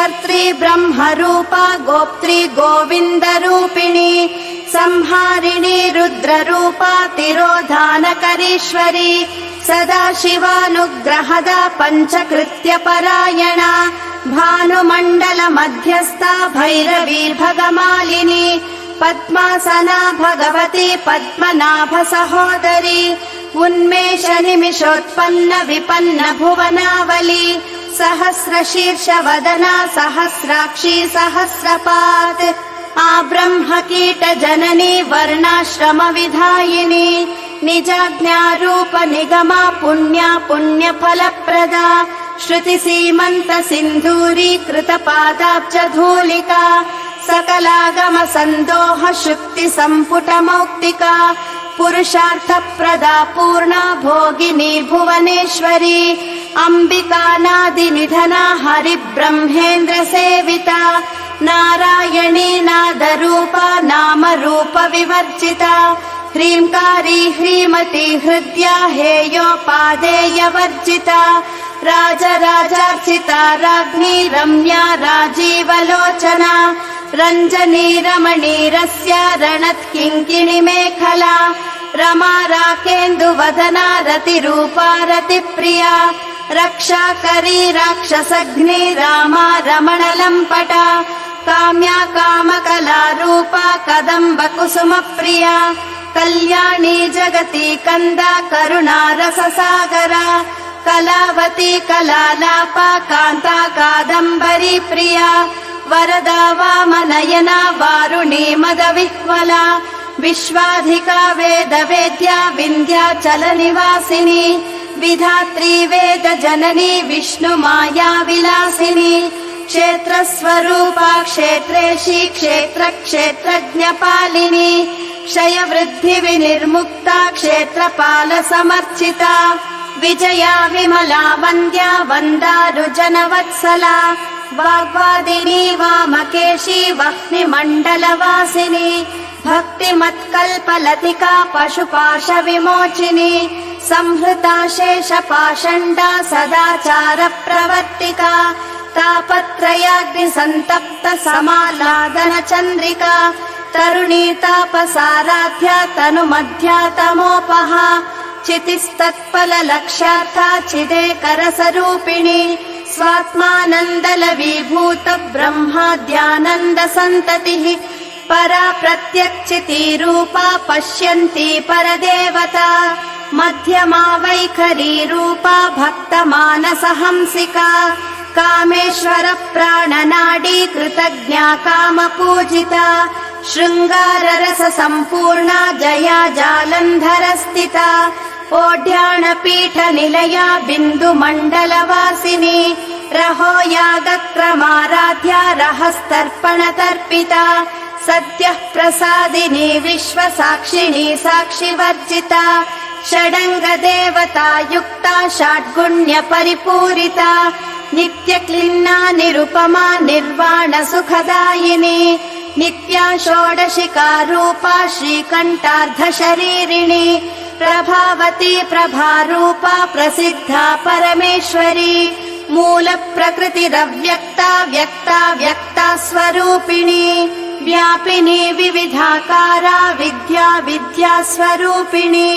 कर्त्री ब्रह्मरूपा गोप्त्री गोविन्दरूपिणी संहारिणी रुद्ररूपा तिरोधानकरीश्वरी सदा शिवानुग्रहदा पञ्चकृत्यपरायणा भानुमण्डल मध्यस्था भैरवी भगमालिनी पद्मासना भगवती पद्मनाभ सहोदरी उन्मेष निमिषोत्पन्न विपन्न भुवनावली सहस्रशीर्ष वदना सहस्राक्षी सहस्रपात् आब्रह्म कीट जननी वर्णाश्रम विधायिनी निजाज्ञारूप निगमा पुण्या पुण्यफलप्रदा श्रुति सीमंत सिंधूरी कृत पादाब्ज धूलिका सकलागम संदोह शुक्ति संपुट मौक्तिका पुरुषार्थ प्रदा पूर्णा भोगिनी भुवनेश्वरी अंबिका नादि निधना हरि ब्रह्मेन्द्र सेविता नारायणी नादरूपा नाम रूप विवर्जिता ह्रींकारी ह्रीमती हृद्या हेयोपादेय वर्जिता राजराजार्चिता राज्ञी रम्या राजीवलोचना रञ्जनी रमणीरस्या रणत्किङ्किणी मेखला रमा राकेन्दुवदना रतिरूपा रतिप्रिया रक्षाकरी राक्षसग्नि रामा रमणलम्पटा काम्या कामकलारूपा कदम्ब कुसुमप्रिया कल्याणी जगती कन्दा करुणा रससागरा कलावती कलालापा कान्ता कादम्बरी प्रिया वरदा वामनयना वारुणी मदविह्वला विश्वाधिका वेदवेद्या विन्ध्याचल निवासिनी विधात्री वेद जननी विष्णुमाया विलासिनी क्षेत्रस्वरूपा क्षेत्रेशी क्षेत्र क्षेत्रज्ञपालिनी क्षय वृद्धि विनिर्मुक्ता क्षेत्रपाल समर्चिता विजया विमला वन्द्या वन्दारुजनवत्सला वाग्वादिनी वामकेशी वह्निमण्डलवासिनी भक्तिमत्कल्पलतिका पशुपाश विमोचिनी संहृता शेषपाषण्डा सदाचार प्रवर्तिका तापत्रयाग्निसन्तप्त समालादन चन्द्रिका तरुणी तापसाराध्या तनुमध्या तमोपहा चितिस्तत्पल लक्ष्यार्था चिदेकरसरूपिणी स्वात्मानन्दल विभूत ब्रह्माद्यानन्द सन्ततिः परा प्रत्यक्षिती रूपा पश्यन्ती परदेवता मध्यमा वैखरी रूपा भक्तमानसहंसिका कामेश्वर प्राणनाडी कृतज्ञा कामपूजिता शृङ्गाररस सम्पूर्णा जया जालन्धर स्थिता ओढ्याणपीठ निलया बिन्दुमण्डलवासिनी रहो यागक्रमाराध्या रहस्तर्पण तर्पिता सद्यः प्रसादिनी विश्वसाक्षिणी साक्षिवर्जिता षडङ्ग देवता युक्ता षड्गुण्य परिपूरिता नित्यक्लिन्ना निरुपमा निर्वाण सुखदायिनी नित्या षोडशिका रूपा श्रीकण्ठार्धशरीरिणी प्रभावती प्रभारूपा प्रसिद्धा परमेश्वरी मूल प्रकृतिरव्यक्ता व्यक्ता व्यक्ता स्वरूपिणी व्यापिनी विविधाकारा विद्या विद्या स्वरूपिणी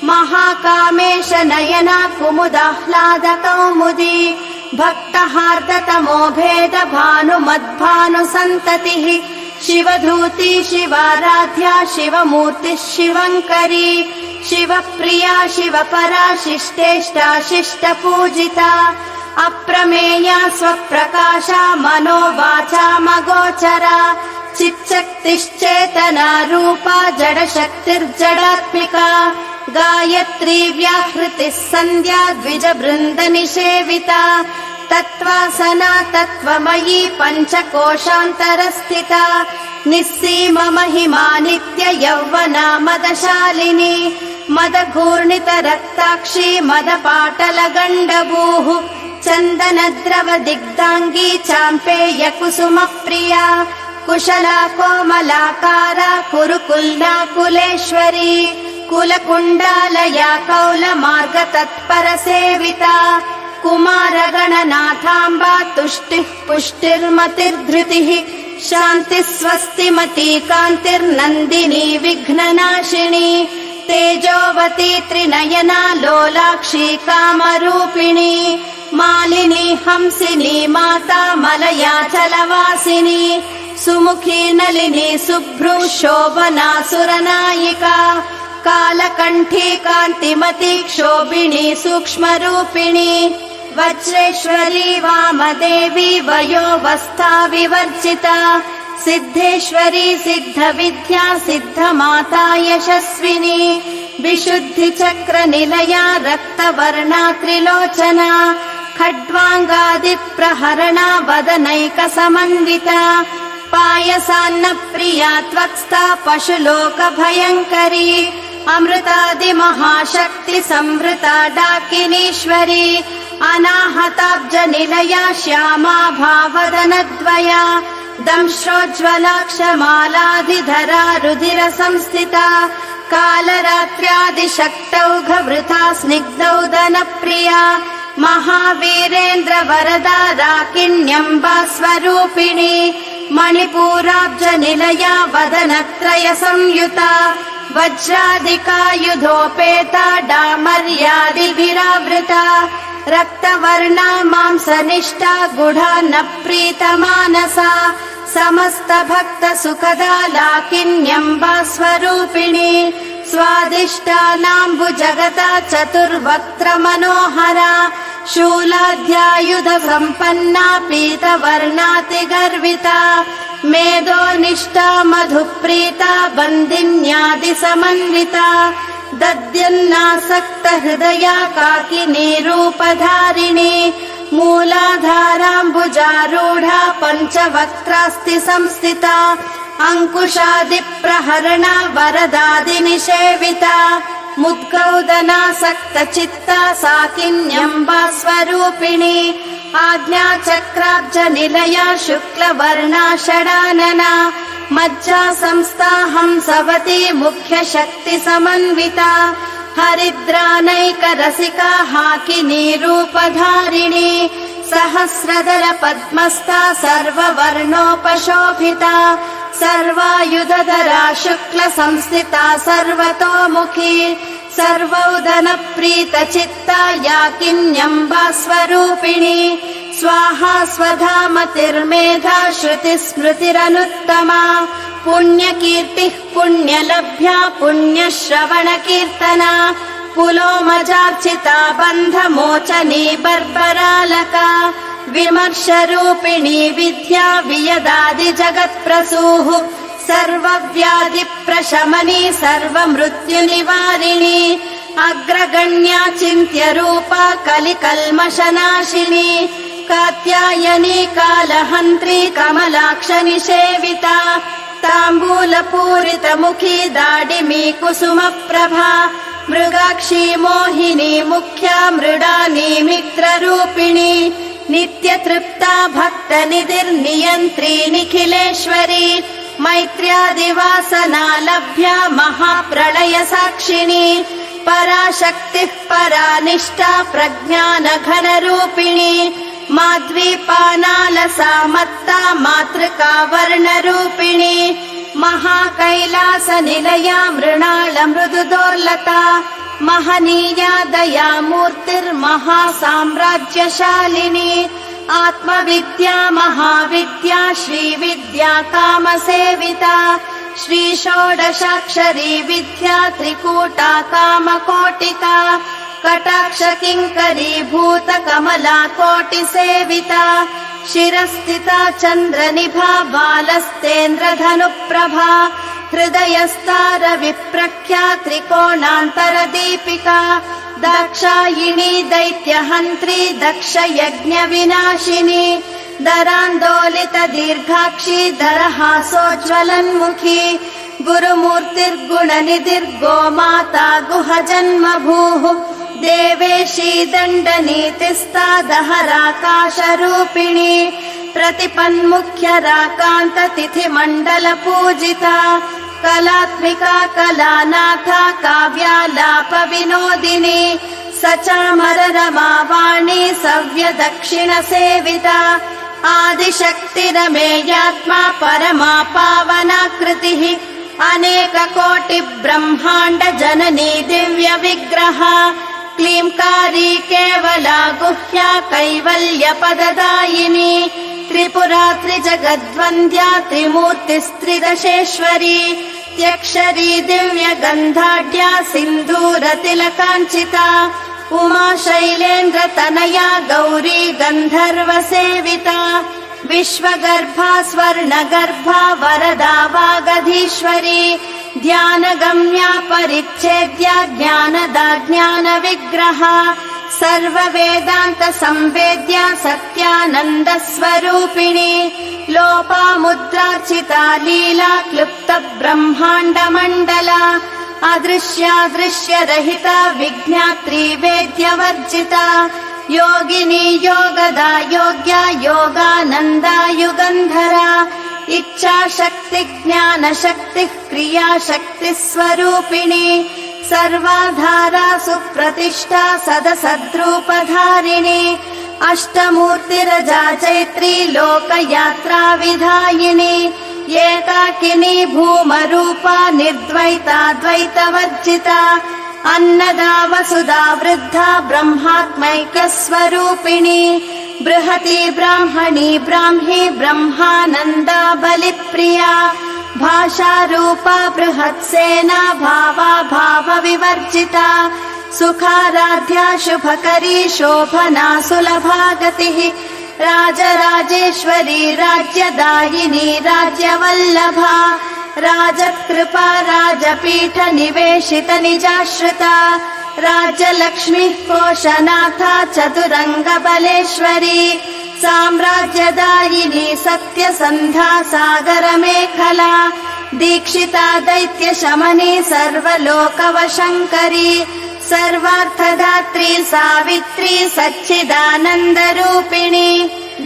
महाकामेश नयना कुमुदाह्लाद कौमुदी भक्तहार्दतमो भेद भानुमद्भानु सन्ततिः शिवधूती शिवाराध्या शिवमूर्तिः शिवङ्करी शिवप्रिया शिवपरा शिष्टेष्टा शिष्टपूजिता अप्रमेया स्वप्रकाशा मनोवाचा मगोचरा चिच्शक्तिश्चेतना रूपा जडशक्तिर्जडात्मिका गायत्री व्याहृतिः सन्ध्या द्विजवृन्द निषेविता तत्त्वासना तत्त्वमयी पञ्चकोशान्तरस्थिता निस्सीम महिमा नित्य यौवना मदशालिनी मदघूर्णित रक्ताक्षी मदपाटल गण्डभूः चन्दनद्रव दिग्धाङ्गी चाम्पेय कुसुम प्रिया कुशला कोमलाकारा कुरुकुल्ला कुलेश्वरी कुलकुण्डालया कौलमार्ग तत्पर सेविता कुमारगणनाथाम्बा तुष्टिः पुष्टिर्मतिर्धृतिः शान्तिः स्वस्तिमती कान्तिर्नन्दिनी विघ्ननाशिनी तेजोवती त्रिनयना लोलाक्षी कामरूपिणी मालिनी हंसिनी माता मलयाचलवासिनी सुमुखी नलिनी शुभ्रू शोभना सुरनायिका कालकण्ठी कान्तिमती क्षोभिणी सूक्ष्मरूपिणी वज्रेश्वरी वामदेवी वयोवस्था विवर्जिता सिद्धेश्वरी सिद्धविद्या सिद्धमाता यशस्विनी विशुद्धिचक्रनिलया रक्तवर्णा त्रिलोचना खड्वाङ्गादिप्रहरणा वदनैकसमन्विता पायसान्नप्रिया त्वक्स्था पशुलोकभयङ्करी अमृतादिमहाशक्ति संवृता डाकिनीश्वरी अनाहताब्जनिलया श्यामा भावदनद्वया दंश्रोज्ज्वलाक्षमालाधिधरा रुधिरसंस्थिता कालरात्र्यादिशक्तौघवृथा स्निग्धौदनप्रिया महावीरेन्द्रवरदा राकिण्यम्बा स्वरूपिणी मणिपूराब्जनिलया वदनत्रय संयुता वज्रादिकायुधोपेता डामर्यादिभिरावृता रक्तवर्णा मांसनिष्ठा गुढा न प्रीतमानसा समस्त भक्त सुखदा लाकिन्यम्बा स्वरूपिणी स्वादिष्टानाम्बुजगता चतुर्वक्त्र मनोहरा शूलाध्यायुध सम्पन्ना पीतवर्णातिगर्विता मेधोनिष्ठा मधुप्रीता बन्दिन्यादिसमन्विता दद्यन्नासक्त हृदया काकिनी रूपधारिणी मूलाधाराम्बुजारूढा पञ्चवक्त्रास्ति संस्थिता अंकुशादिप्रहरणा वरदादिनिषेविता मुद्गौदनासक्तचित्ता साकिन्यम्बा स्वरूपिणी आज्ञाचक्राब्जनिलया शुक्लवर्णा षडानना मज्जा संस्था हंसवती मुख्यशक्तिसमन्विता हरिद्रानैकरसिका हाकिनी रूपधारिणी सहस्रदल पद्मस्था सर्ववर्णोपशोभिता सर्वायुधधरा शुक्ल संस्थिता सर्वतोमुखी सर्वौदनप्रीतचित्ता याकिन्यम्बा स्वरूपिणी स्वाहा स्वधामतिर्मेधा श्रुतिस्मृतिरनुत्तमा पुण्यकीर्तिः पुण्यलभ्या पुण्यश्रवणकीर्तना पुलोमजार्चिता बन्धमोचनी बर्बरालका विमर्शरूपिणी विद्या वियदादि जगत्प्रसूः सर्वव्याधिप्रशमनी सर्वमृत्युनिवारिणी अग्रगण्या चिन्त्यरूपा कलिकल्मषनाशिनी कात्यायनी कालहन्त्री कमलाक्षनिषेविता ताम्बूलपूरितमुखी दाडिमी कुसुमप्रभा मृगाक्षी मोहिनी मुख्या मृडानी मित्ररूपिणी नित्यतृप्ता भक्तनिधिर्नियन्त्री निखिलेश्वरी मैत्र्यादिवासना लभ्या महाप्रलय साक्षिणी पराशक्तिः परानिष्ठा प्रज्ञानघनरूपिणी माध्वीपानालसा मत्ता मातृका वर्णरूपिणी महाकैलासनिलया मृणाल मृदुदोर्लता महनीया दयामूर्तिर्महासाम्राज्यशालिनी आत्मविद्या महाविद्या श्रीविद्या कामसेविता श्रीषोडशाक्षरी विद्या त्रिकूटा कामकोटिका कटाक्ष किङ्करी भूतकमला कोटिसेविता शिरस्थिता चन्द्रनिभा बालस्तेन्द्रधनुप्रभा हृदयस्तारविप्रख्या त्रिकोणान्तरदीपिका दाक्षायिणी दैत्यहन्त्री दक्षयज्ञविनाशिनी दरान्दोलितदीर्घाक्षी दरहासोज्ज्वलन्मुखी गुरुमूर्तिर्गुणनिधिर्गोमाता गुहजन्मभूः देवेशी दण्डनीतिस्ता दहराकाशरूपिणी प्रतिपन्मुख्यराकान्ततिथिमण्डलपूजिता कलात्मिका कलानाथा काव्यालापविनोदिनी सचामररमावाणी सव्यदक्षिणसेविता आदिशक्तिरमेयात्मा परमा पावनाकृतिः अनेककोटि ब्रह्माण्ड जननी दिव्यविग्रह क्लींकारी केवला गुह्या कैवल्यपददायिनी त्रिपुरा त्रिजगद्वन्द्या त्रिमूर्तिस्त्रिदशेश्वरी त्यक्षरी दिव्यगन्धाढ्या सिन्दूरतिलकाञ्चिता उमा शैलेन्द्रतनया गौरी गन्धर्वसेविता विश्वगर्भा स्वर्णगर्भा वरदा वागधीश्वरी ध्यानगम्या परिच्छेद्या ज्ञानदा ज्ञानविग्रहा सर्ववेदान्तसंवेद्या सत्यानन्दस्वरूपिणी लोपामुद्रार्चिता लीला क्लुप्तब्रह्माण्डमण्डला अदृश्यादृश्यरहिता विज्ञात्री वेद्यवर्जिता योगिनी योगदा योग्या योगानन्दा युगन्धरा इच्छाशक्ति ज्ञानशक्तिः क्रियाशक्तिः स्वरूपिणी सर्वाधारा सुप्रतिष्ठा सदसद्रूपधारिणी अष्टमूर्तिरजा चैत्री लोकयात्रा विधायिनी एकाकिनी भूमरूपा निर्द्वैता द्वैतवर्जिता अन्नदा वसुधा वृद्धा ब्रह्मात्मैकस्वरूपिणी बृहती ब्राह्मणी ब्राह्मी ब्रह्मानन्दा बलिप्रिया भाषारूपा बृहत्सेना भावा भावविवर्जिता सुखाराध्या शुभकरी शोभना सुलभा गतिः राजराजेश्वरी राज्यदायिनी राज्यवल्लभा राजत्कृपा राजपीठ निवेशित निजाश्रिता राज्यलक्ष्मीः कोशनाथा चतुरङ्गबलेश्वरी साम्राज्यदायिनी सत्यसन्धा सागरमेखला दीक्षिता दैत्यशमनी सर्वलोकवशङ्करी सर्वार्थदात्री सावित्री सच्चिदानन्दरूपिणी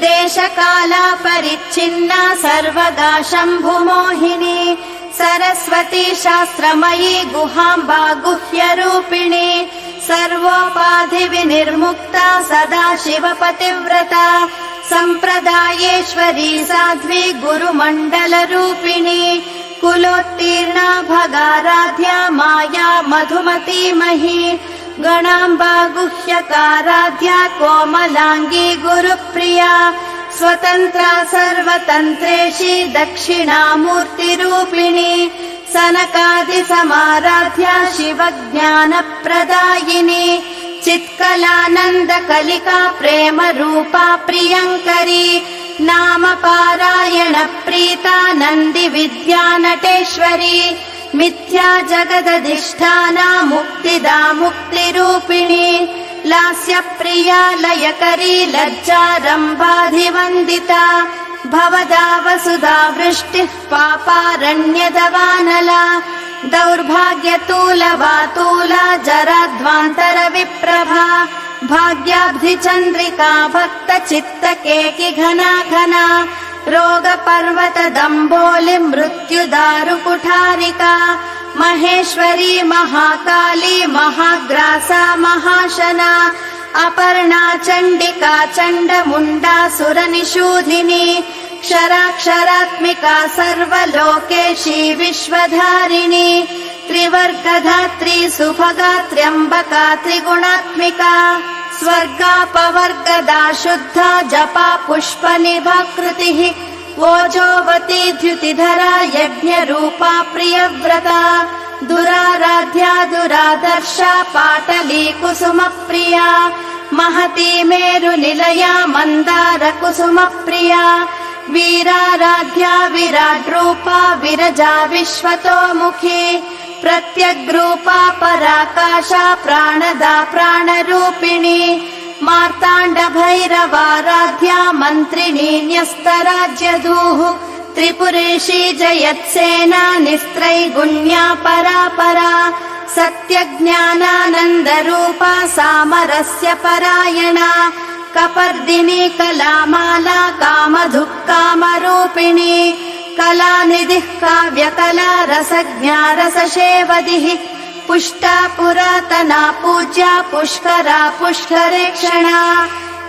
देशकाला परिच्छिन्ना सर्वदा शम्भुमोहिनी सरस्वती शास्त्रमयी गुहाम्बा गुह्यरूपिणी सर्वोपाधिविनिर्मुक्ता सदा शिवपतिव्रता सम्प्रदायेश्वरी साध्वी गुरुमण्डलरूपिणी कुलोत्तीर्णा भगाराध्या माया मधुमती मही गणाम्बा गुह्यकाराध्या कोमलाङ्गी गुरुप्रिया स्वतन्त्रा सर्वतन्त्रेशी दक्षिणामूर्तिरूपिणी सनकादिसमाराध्या शिवज्ञानप्रदायिनी चित्कलानन्दकलिका प्रेमरूपा प्रियङ्करी नामपारायण प्रीता नन्दिविद्या नटेश्वरी मिथ्या जगदधिष्ठाना मुक्तिदा मुक्तिरूपिणी लास्यप्रिया लयकरी लज्जारम्भाधिवन्दिता भवदा वसुधा वृष्टिः पापारण्यदवानला दौर्भाग्यतूलवातूला जराध्वान्तरविप्रभा भाग्याब्धिचन्द्रिका भक्तचित्तकेकि घना घना रोगपर्वतदम्बोलि मृत्युदारुकुठारिका महेश्वरी महाकाली महाग्रासा महाशना अपर्णा चण्डिका चण्डमुण्डासुरनिषूधिनी क्षराक्षरात्मिका सर्वलोकेशी विश्वधारिणी त्रिवर्गधात्री सुभगा त्र्यम्बका त्रिगुणात्मिका स्वर्गापवर्गदा शुद्धा जपा पुष्पनिभाकृतिः ओजोवती द्युतिधरा यज्ञरूपा प्रियव्रता दुराराध्या दुरादर्शा पाटली कुसुमप्रिया महती मेरुनिलया मन्दार कुसुमप्रिया वीराराध्या विराड्रूपा विरजा विश्वतोमुखी प्रत्यग्रूपा पराकाशा प्राणदा प्राणरूपिणी मार्ताण्डभैरवाराध्या मन्त्रिणी न्यस्तराज्यधूः त्रिपुरेशी जयत्सेना निस्त्रैगुण्या परापरा सत्यज्ञानानन्दरूपा सामरस्य परायणा कपर्दिनी कलामाला कामधुक्कामरूपिणी कलानिधिः काव्यकला रसज्ञा रसशेवदिः पुष्टा पुरातना पूज्या पुष्करा पुष्करेक्षणा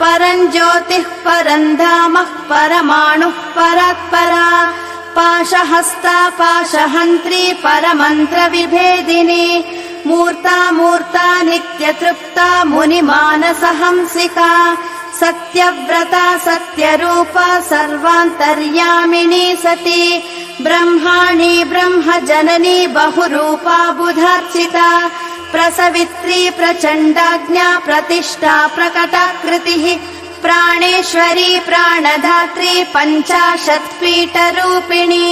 परं ज्योतिः परं धामः परमाणुः परात्परा पाशहस्ता पाशहन्त्री परमन्त्र विभेदिनी मूर्ता मूर्ता नित्यतृप्ता मुनिमानसहंसिका सत्यव्रता सत्यरूपा सर्वान्तर्यामिनी सती ब्रह्माणी ब्रह्मजननी बहुरूपा बुधार्चिता प्रसवित्री प्रचण्डाज्ञा प्रतिष्ठा प्रकटाकृतिः प्राणेश्वरी प्राणधात्री 50पीठरूपिणी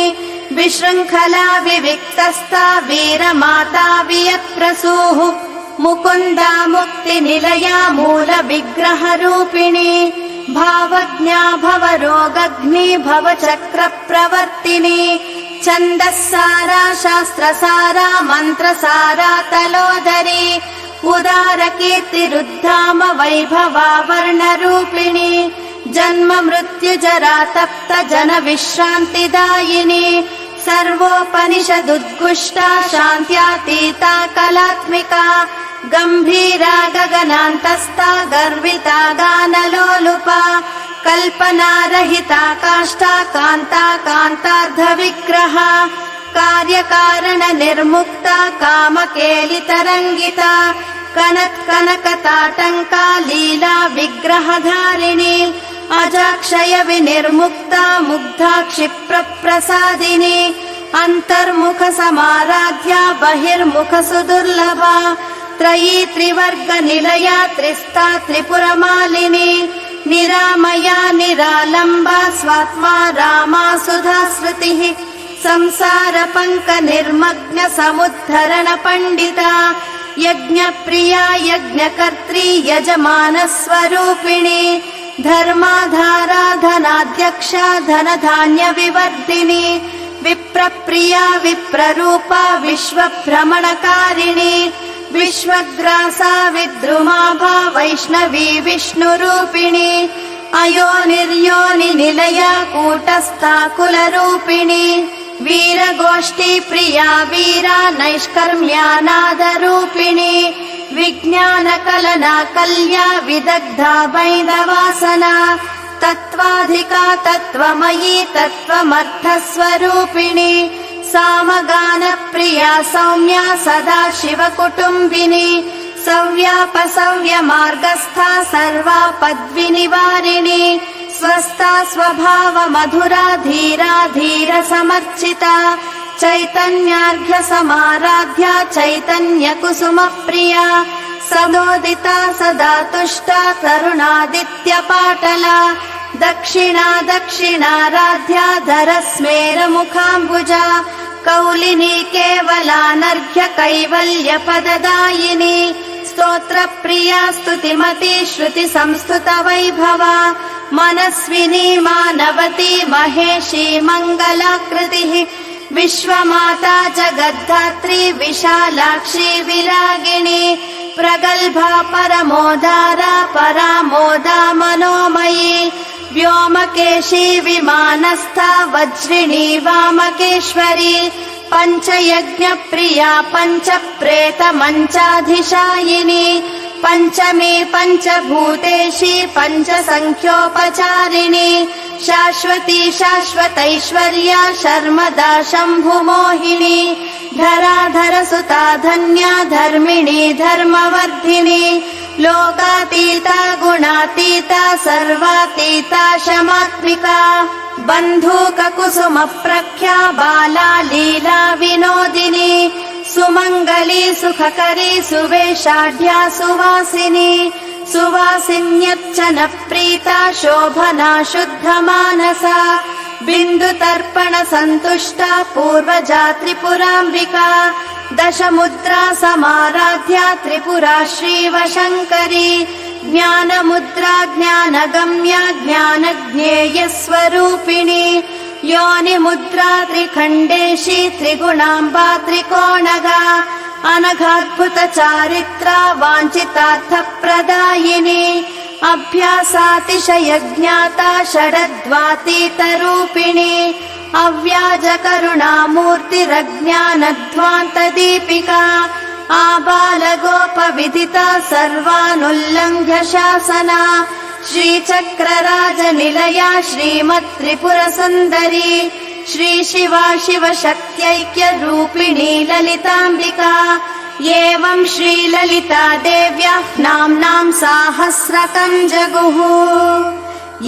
विशृङ्खला विविक्तस्था वीरमाता वियत्प्रसूः मुकुन्दा मुक्तिनिलया मूलविग्रहरूपिणी भावज्ञा भवरोगग्नि भवचक्रप्रवर्तिनी छन्दस्सारा शास्त्रसारा मन्त्रसारा तलोदरी उदारकीर्तिरुद्धाम वैभवा वर्णरूपिणी जन्म मृत्युजरा तप्त जन विश्रान्तिदायिनी सर्वोपनिषदुद्गुष्टा शान्त्यातीता कलात्मिका गम्भीरा गगनान्तस्था गर्विता गानलोलुपा कल्पनारहिता काष्ठा कान्ता कान्तार्धविग्रहा कार्यकारण निर्मुक्ता कामकेलितरङ्गिता कनत्कनकताटङ्का लीला विग्रहधारिणी अजाक्षय विनिर्मुक्ता मुग्धा क्षिप्रप्रसादिनी अन्तर्मुख समाराध्या बहिर्मुख सुदुर्लभा त्रयी त्रिवर्ग निलया त्रिस्ता त्रिपुरमालिनी निरामया निरालम्बा स्वात्मा रामा सुधा स्मृतिः संसार पङ्क निर्मग्न समुद्धरण पण्डिता यज्ञप्रिया यज्ञकर्त्री यजमान स्वरूपिणी धर्माधारा धनाध्यक्षा धनधान्य विवर्धिनी विप्रप्रिया विप्ररूपा विश्वभ्रमणकारिणी विश्वग्रासा विद्रुमाभा वैष्णवी विष्णुरूपिणी अयोनिर्योनि निलया कूटस्था कुलरूपिणी वीरगोष्ठी प्रिया वीरा नैष्कर्म्यानादरूपिणी विज्ञानकलना कल्या विदग्धा वैदवासना तत्त्वाधिका तत्त्वमयी तत्त्वमर्थस्वरूपिणी सामगानप्रिया सौम्या सदा शिवकुटुम्बिनी सव्यापसव्य मार्गस्था सर्वापद्विनिवारिणी स्वस्था स्वभाव मधुरा धीरा धीर समर्चिता चैतन्यार्घ्य समाराध्या चैतन्य कुसुम प्रिया सदोदिता सदा तुष्टा करुणादित्य पाटला दक्षिणा दक्षिणाराध्या धरस्मेर मुखाम्बुजा कौलिनी केवलानर्घ्य कैवल्य पददायिनी स्तोत्र प्रिया स्तुतिमती श्रुति संस्तुत वैभवा मनस्विनी मानवती महेशी मङ्गलाकृतिः विश्वमाता जगद्धात्री विशालाक्षी विरागिणी प्रगल्भा परमोदारा परामोदा मनोमयी व्योमकेशी विमानस्था वज्रिणी वामकेश्वरी पञ्चयज्ञ प्रिया पञ्चप्रेत मञ्चाधिशायिनी पञ्चमी पञ्चभूतेशी पञ्चसङ्ख्योपचारिणी शाश्वती शाश्वतैश्वर्या शर्मदा शम्भुमोहिनी धराधर सुता धन्या धर्मिणी धर्मवर्धिनी लोकातीता गुणातीता सर्वातीता शमात्मिका बन्धूक कुसुम प्रख्या बाला लीला विनोदिनी सुमङ्गली सुखकरी सुवेशाढ्या सुवासिनी सुवासिन्यच्चन प्रीता शोभना शुद्धमानसा बिन्दुतर्पण सन्तुष्टा पूर्वजा त्रिपुराम्बिका दशमुद्रा समाराध्या त्रिपुरा श्रीवशङ्करी ज्ञानमुद्रा ज्ञानगम्या ज्ञानज्ञेयस्वरूपिणी योनिमुद्रा त्रिखण्डेशी त्रिगुणाम्बा त्रिकोणगा अनघाद्भुत चारित्रा वाञ्छितार्थप्रदायिनी अभ्यासातिशयज्ञाता षडद्वातीतरूपिणी अव्याजकरुणामूर्तिरज्ञानध्वान्तदीपिका आबालगोपविदिता सर्वानुल्लङ्घ्य शासना श्रीचक्रराजनिलया श्रीमत्त्रिपुरसुन्दरी श्रीशिवा शिवशक्त्यैक्यरूपिणी ललिताम्बिका एवं श्रीललिता देव्याः नाम्नां साहस्रकं जगुः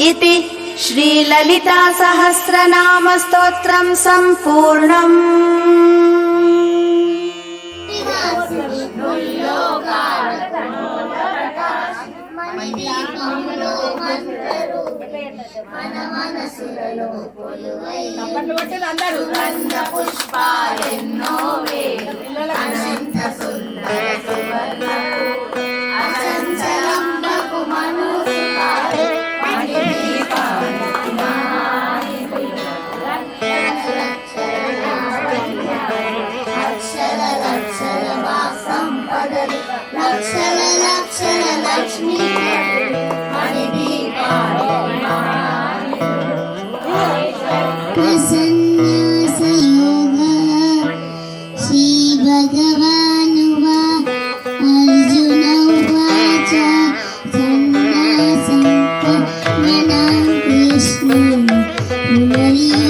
इति श्रीललिता सहस्रनाम स्तोत्रं सम्पूर्णम्। పుష్పాలెన్నో వేలు అనంత సుందర సువర్ణపు అచంచలంబకు మనుసుపాలు అక్షర లక్షల సంపదలు లక్షల లక్షల లక్ష్మీ Maria